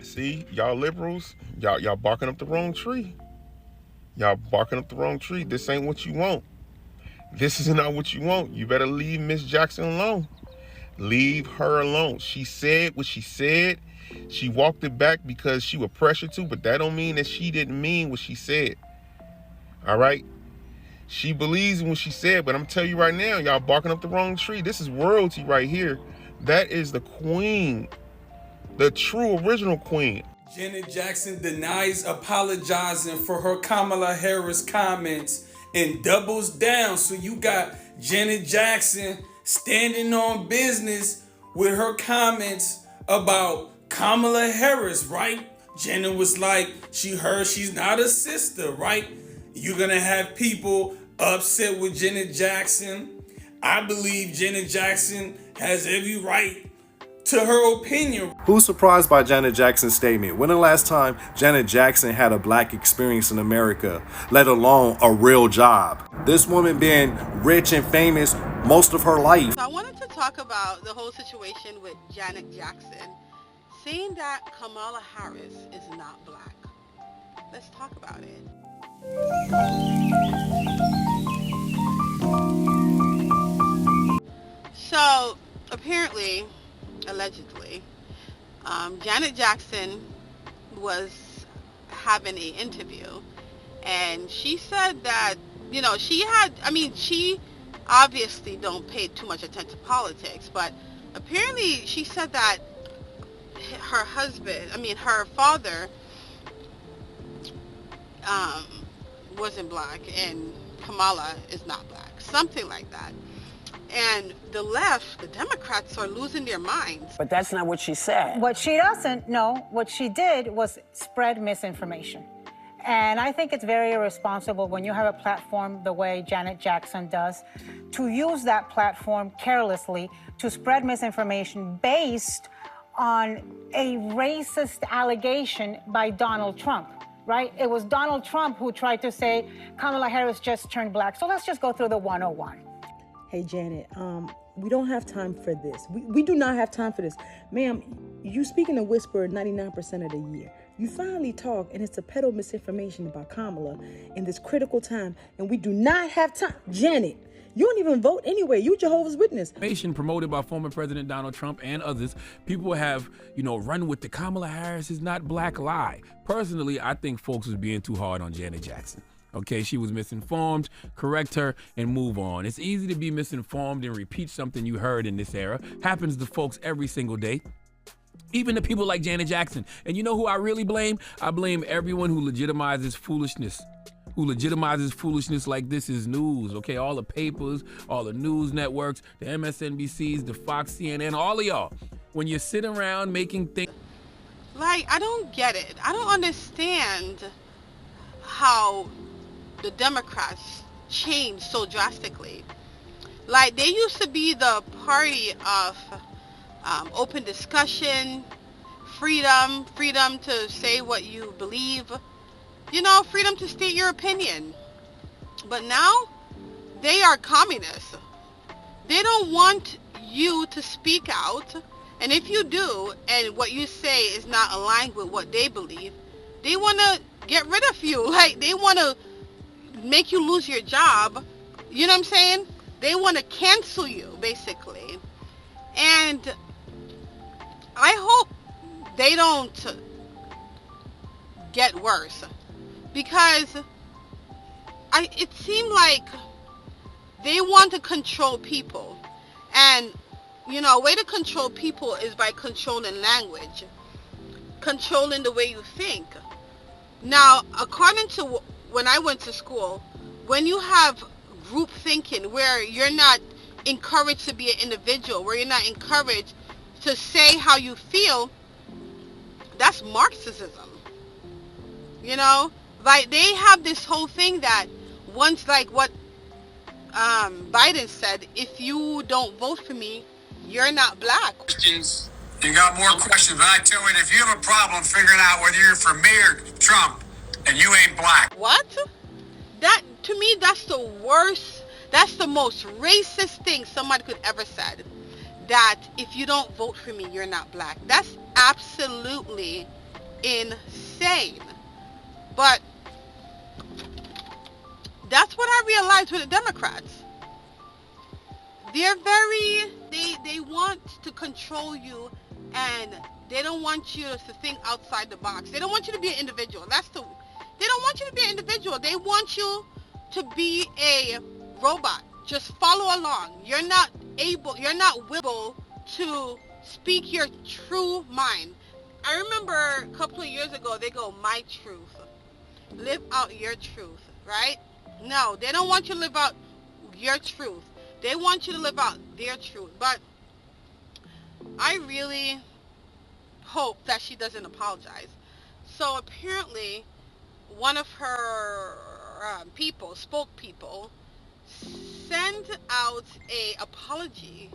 See, y'all liberals, y'all barking up the wrong tree. Y'all barking up the wrong tree. This ain't what you want. This is not what you want. You better leave Miss Jackson alone. Leave her alone. She said what she said. She walked it back because she was pressured to, but that don't mean that she didn't mean what she said. All right? She believes in what she said, but I'm telling you right now, y'all barking up the wrong tree. This is royalty right here. That is the queen, the true original queen. Janet Jackson denies apologizing for her Kamala Harris comments and doubles down. So you got Janet Jackson standing on business with her comments about Kamala Harris, right? Janet was like, she heard she's not a sister, right? You're gonna have people upset with Janet Jackson. I believe Janet Jackson has every right to her opinion. Who's surprised by Janet Jackson's statement? When the last time Janet Jackson had a black experience in America, let alone a real job? This woman been rich and famous most of her life. So I wanted to talk about the whole situation with Janet Jackson, saying that Kamala Harris is not black. Let's talk about it. So apparently, allegedly, Janet Jackson was having an interview, and she said that, she obviously don't pay too much attention to politics, but apparently she said that her father wasn't black and Kamala is not black, something like that. And the left, the Democrats, are losing their minds. But that's not what she said. What she doesn't know, what she did was spread misinformation. And I think it's very irresponsible when you have a platform the way Janet Jackson does to use that platform carelessly to spread misinformation based on a racist allegation by Donald Trump, right? It was Donald Trump who tried to say Kamala Harris just turned black. So let's just go through the 101. Hey, Janet, we don't have time for this. We do not have time for this. Ma'am, you speak in a whisper 99% of the year. You finally talk, and it's to peddle misinformation about Kamala in this critical time, and we do not have time. Janet, you don't even vote anyway. You Jehovah's Witness. Promoted by former President Donald Trump and others, people have, run with the Kamala Harris is not black lie. Personally, I think folks was being too hard on Janet Jackson. Okay, she was misinformed, correct her, and move on. It's easy to be misinformed and repeat something you heard in this era. Happens to folks every single day. Even to people like Janet Jackson. And you know who I really blame? I blame everyone who legitimizes foolishness. Like this is news, okay? All the papers, all the news networks, the MSNBCs, the Fox, CNN, all of y'all. When you sit around making things... Like, I don't get it. I don't understand how the Democrats changed so drastically. Like, they used to be the party of open discussion, freedom to say what you believe, freedom to state your opinion. But now, they are communists. They don't want you to speak out, and if you do, and what you say is not aligned with what they believe, they want to get rid of you. Like, they want to make you lose your job. You know what I'm saying? They want to cancel you, basically. And I hope they don't get worse, because it seemed like they want to control people. And, a way to control people is by controlling language, controlling the way you think. Now, according to when I went to school, when you have group thinking where you're not encouraged to be an individual, where you're not encouraged to say how you feel, that's Marxism. Like, they have this whole thing that once, like what Biden said, if you don't vote for me, you're not black. You got more questions, but I tell you, if you have a problem figuring out whether you're for me or Trump, and you ain't black. What? That, to me, that's the worst, that's the most racist thing somebody could ever said. That if you don't vote for me, you're not black. That's absolutely insane. But that's what I realized with the Democrats. They're they want to control you, and they don't want you to think outside the box. They don't want you to be an individual. They don't want you to be an individual. They want you to be a robot. Just follow along. You're not able to speak your true mind. I remember a couple of years ago, they go, my truth. Live out your truth, right? No, they don't want you to live out your truth. They want you to live out their truth. But I really hope that she doesn't apologize. So apparently, one of her spokespeople, sent out a apology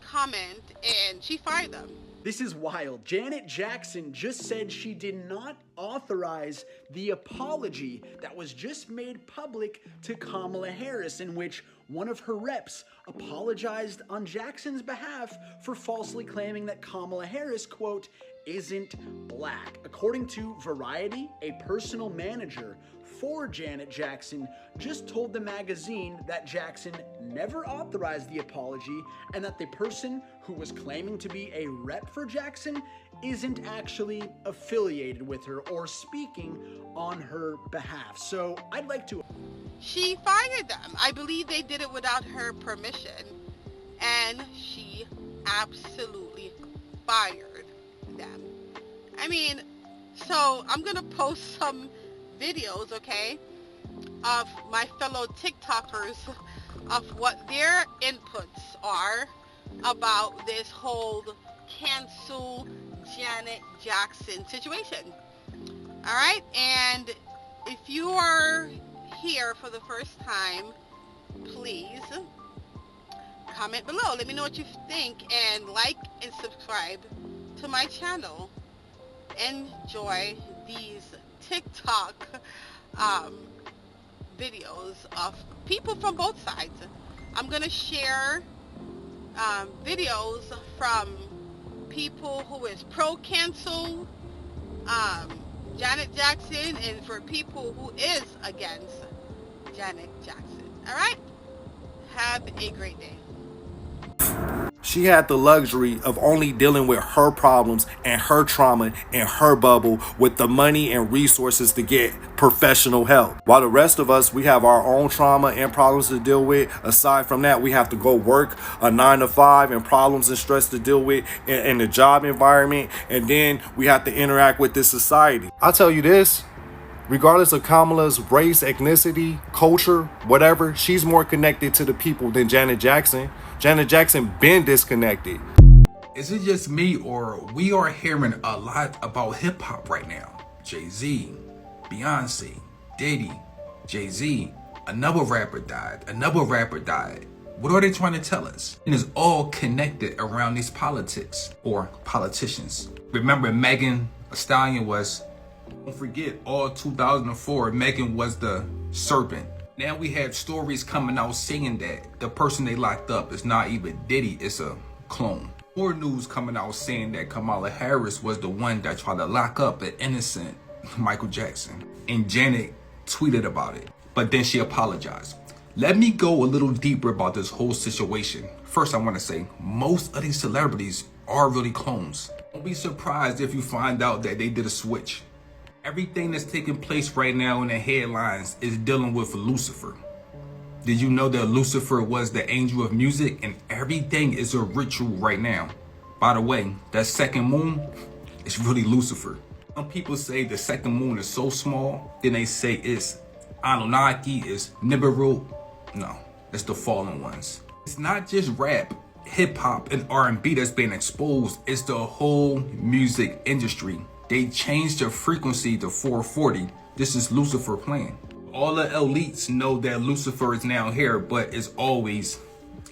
comment, and she fired them. This is wild. Janet Jackson just said she did not authorize the apology that was just made public to Kamala Harris, in which one of her reps apologized on Jackson's behalf for falsely claiming that Kamala Harris, quote, isn't black. According to Variety, a personal manager for Janet Jackson just told the magazine that Jackson never authorized the apology, and that the person who was claiming to be a rep for Jackson isn't actually affiliated with her or speaking on her behalf. So I'd like to... She fired them. I believe they did it without her permission, and she absolutely fired them. I mean, so I'm gonna post some videos, okay, of my fellow TikTokers of what their inputs are about this whole cancel Janet Jackson situation. All right, and if you are here for the first time, please comment below. Let me know what you think, and like and subscribe to my channel. Enjoy these TikTok videos of people from both sides. I'm going to share videos from people who is pro-cancel Janet Jackson, and for people who is against Janet Jackson. All right? Have a great day. She had the luxury of only dealing with her problems and her trauma and her bubble with the money and resources to get professional help. While the rest of us, we have our own trauma and problems to deal with. Aside from that, we have to go work a 9-to-5 and problems and stress to deal with in the job environment. And then we have to interact with this society. I'll tell you this. Regardless of Kamala's race, ethnicity, culture, whatever, she's more connected to the people than Janet Jackson. Janet Jackson been disconnected. Is it just me, or we are hearing a lot about hip hop right now? Jay-Z, Beyonce, Diddy, Jay-Z, another rapper died, another rapper died. What are they trying to tell us? And it's all connected around these politics or politicians. Remember, Megan Thee Stallion was, don't forget, all 2004, Megan was the serpent. Now we have stories coming out saying that the person they locked up is not even Diddy, it's a clone. More news coming out saying that Kamala Harris was the one that tried to lock up an innocent Michael Jackson. And Janet tweeted about it, but then she apologized. Let me go a little deeper about this whole situation. First, I want to say most of these celebrities are really clones. Don't be surprised if you find out that they did a switch. Everything that's taking place right now in the headlines is dealing with Lucifer. Did you know that Lucifer was the angel of music, and everything is a ritual right now? By the way, that second moon is really Lucifer. Some people say the second moon is so small, then they say it's Anunnaki, it's Nibiru. No, it's the fallen ones. It's not just rap, hip hop, and R&B that's being exposed. It's the whole music industry. They changed the frequency to 440. This is Lucifer playing. All the elites know that Lucifer is now here, but it's always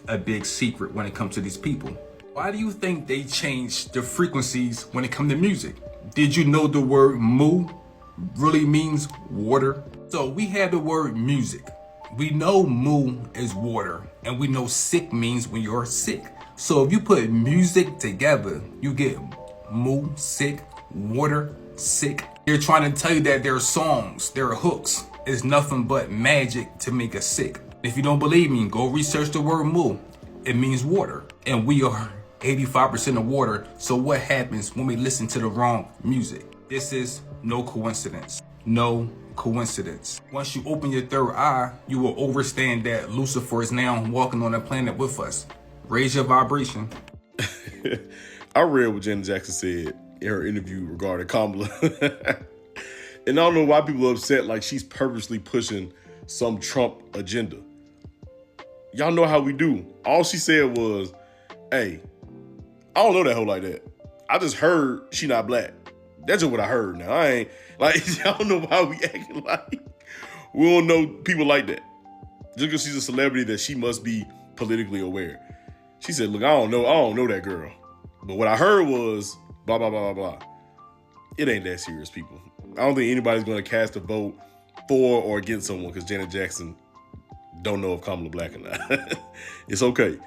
a big secret when it comes to these people. Why do you think they changed the frequencies when it comes to music? Did you know the word mu really means water? So we have the word music. We know mu is water, and we know sick means when you're sick. So if you put music together, you get mu, sick, water, sick. They're trying to tell you that their songs, their hooks, is nothing but magic to make us sick. If you don't believe me, go research the word mu. It means water. And we are 85% of water. So what happens when we listen to the wrong music? This is no coincidence. No coincidence. Once you open your third eye, you will understand that Lucifer is now walking on the planet with us. Raise your vibration. I read what Janet Jackson said in her interview regarding Kamala. And I don't know why people are upset like she's purposely pushing some Trump agenda. Y'all know how we do. All she said was, hey, I don't know that hoe like that. I just heard she not black. That's just what I heard. Now, I ain't, like, y'all know why we acting like we don't know people like that. Just because she's a celebrity that she must be politically aware. She said, look, I don't know that girl. But what I heard was blah, blah, blah, blah, blah. It ain't that serious, people. I don't think anybody's going to cast a vote for or against someone because Janet Jackson don't know if Kamala black or not. It's okay.